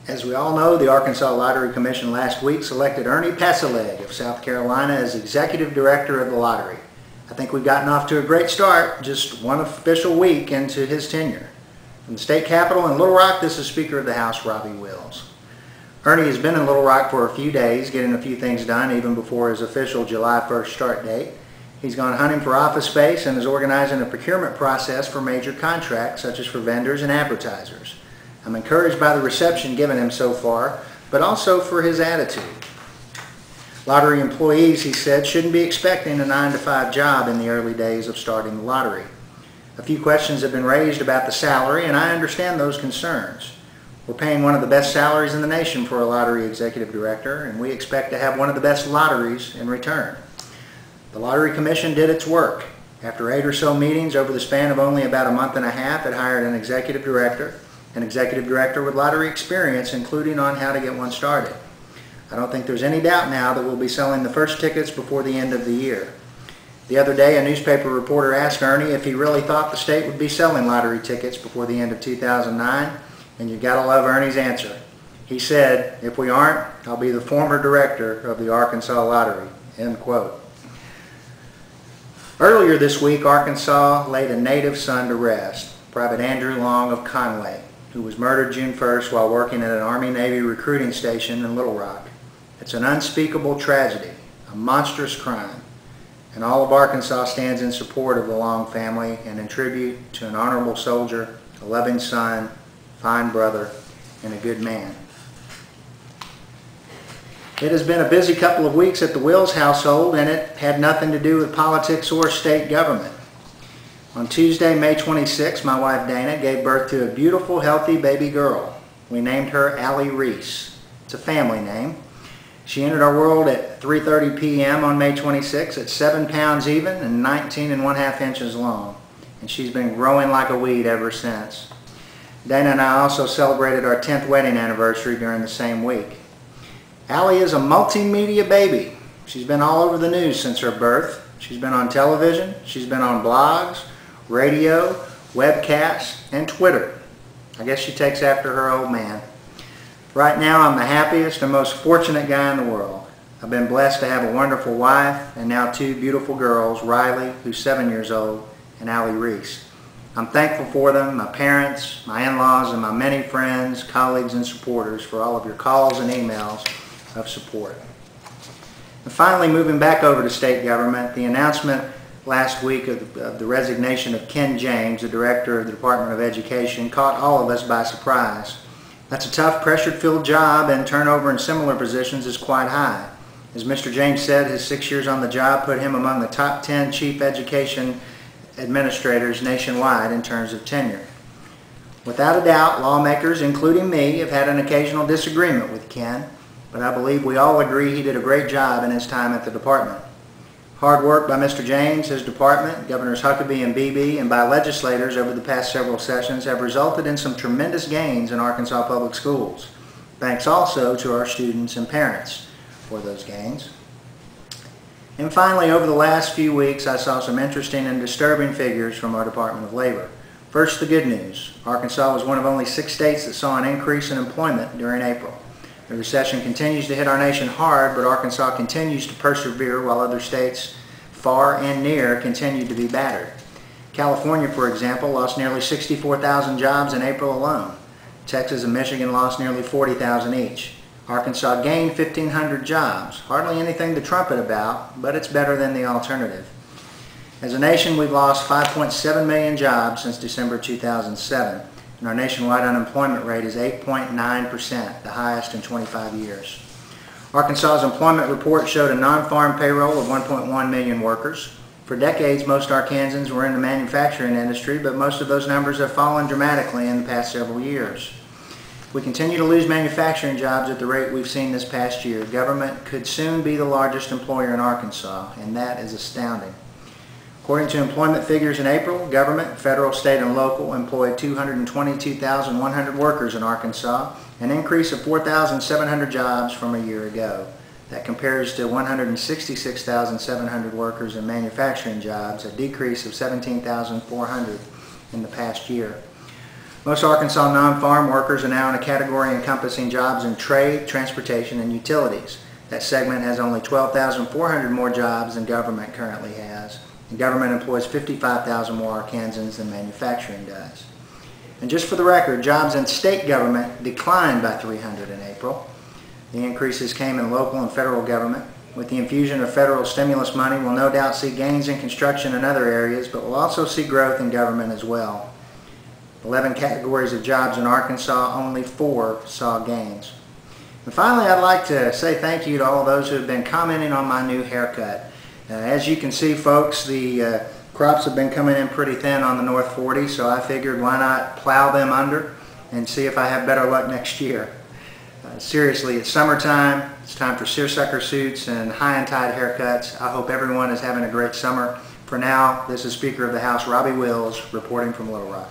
As we all know, the Arkansas Lottery Commission last week selected Ernie Passaleg of South Carolina as Executive Director of the lottery. I think we've gotten off to a great start, just one official week into his tenure. From the state capitol in Little Rock, this is Speaker of the House, Robbie Wills. Ernie has been in Little Rock for a few days, getting a few things done even before his official July 1st start date. He's gone hunting for office space and is organizing a procurement process for major contracts, such as for vendors and advertisers. I'm encouraged by the reception given him so far, but also for his attitude. Lottery employees, he said, shouldn't be expecting a 9-to-5 job in the early days of starting the lottery. A few questions have been raised about the salary, and I understand those concerns. We're paying one of the best salaries in the nation for a lottery executive director, and we expect to have one of the best lotteries in return. The Lottery Commission did its work. After 8 or so meetings over the span of only about a month and a half, it hired an executive director with lottery experience, including on how to get one started. I don't think there's any doubt now that we'll be selling the first tickets before the end of the year. The other day, a newspaper reporter asked Ernie if he really thought the state would be selling lottery tickets before the end of 2009, and you gotta love Ernie's answer. He said, "If we aren't, I'll be the former director of the Arkansas Lottery," end quote. Earlier this week, Arkansas laid a native son to rest, Private Andrew Long of Conway, who was murdered June 1st while working at an Army-Navy recruiting station in Little Rock. It's an unspeakable tragedy, a monstrous crime, and all of Arkansas stands in support of the Long family and in tribute to an honorable soldier, a loving son, fine brother, and a good man. It has been a busy couple of weeks at the Wills household, and it had nothing to do with politics or state government. On Tuesday, May 26, my wife Dana gave birth to a beautiful, healthy baby girl. We named her Allie Reese. It's a family name. She entered our world at 3:30 p.m. on May 26 at 7 pounds even and 19 1/2 inches long. And she's been growing like a weed ever since. Dana and I also celebrated our 10th wedding anniversary during the same week. Allie is a multimedia baby. She's been all over the news since her birth. She's been on television, she's been on blogs, radio, Webcast, and Twitter. I guess she takes after her old man. Right now, I'm the happiest and most fortunate guy in the world. I've been blessed to have a wonderful wife and now 2 beautiful girls, Riley, who's 7 years old, and Allie Reese. I'm thankful for them, my parents, my in-laws, and my many friends, colleagues, and supporters for all of your calls and emails of support. And finally, moving back over to state government, the announcement last week of the resignation of Ken James, the director of the Department of Education, caught all of us by surprise. That's a tough, pressure-filled job, and turnover in similar positions is quite high. As Mr. James said, his 6 years on the job put him among the top 10 chief education administrators nationwide in terms of tenure. Without a doubt, lawmakers, including me, have had an occasional disagreement with Ken, but I believe we all agree he did a great job in his time at the department. Hard work by Mr. James, his department, Governors Huckabee and Beebe, and by legislators over the past several sessions have resulted in some tremendous gains in Arkansas public schools. Thanks also to our students and parents for those gains. And finally, over the last few weeks, I saw some interesting and disturbing figures from our Department of Labor. First, the good news. Arkansas was one of only 6 states that saw an increase in employment during April. The recession continues to hit our nation hard, but Arkansas continues to persevere while other states far and near continue to be battered. California, for example, lost nearly 64,000 jobs in April alone. Texas and Michigan lost nearly 40,000 each. Arkansas gained 1,500 jobs. Hardly anything to trumpet about, but it's better than the alternative. As a nation, we've lost 5.7 million jobs since December 2007. And our nationwide unemployment rate is 8.9%, the highest in 25 years. Arkansas's employment report showed a non-farm payroll of 1.1 million workers. For decades, most Arkansans were in the manufacturing industry, but most of those numbers have fallen dramatically in the past several years. If we continue to lose manufacturing jobs at the rate we've seen this past year, government could soon be the largest employer in Arkansas, and that is astounding. According to employment figures in April, government, federal, state, and local employed 222,100 workers in Arkansas, an increase of 4,700 jobs from a year ago. That compares to 166,700 workers in manufacturing jobs, a decrease of 17,400 in the past year. Most Arkansas non-farm workers are now in a category encompassing jobs in trade, transportation, and utilities. That segment has only 12,400 more jobs than government currently has. And government employs 55,000 more Arkansans than manufacturing does. And just for the record, jobs in state government declined by 300 in April. The increases came in local and federal government. With the infusion of federal stimulus money, we'll no doubt see gains in construction and other areas, but we'll also see growth in government as well. 11 categories of jobs in Arkansas, only 4 saw gains. And finally, I'd like to say thank you to all those who have been commenting on my new haircut. As you can see, folks, the crops have been coming in pretty thin on the North 40, so I figured why not plow them under and see if I have better luck next year. Seriously, it's summertime. It's time for seersucker suits and high and tight haircuts. I hope everyone is having a great summer. For now, this is Speaker of the House Robbie Wills reporting from Little Rock.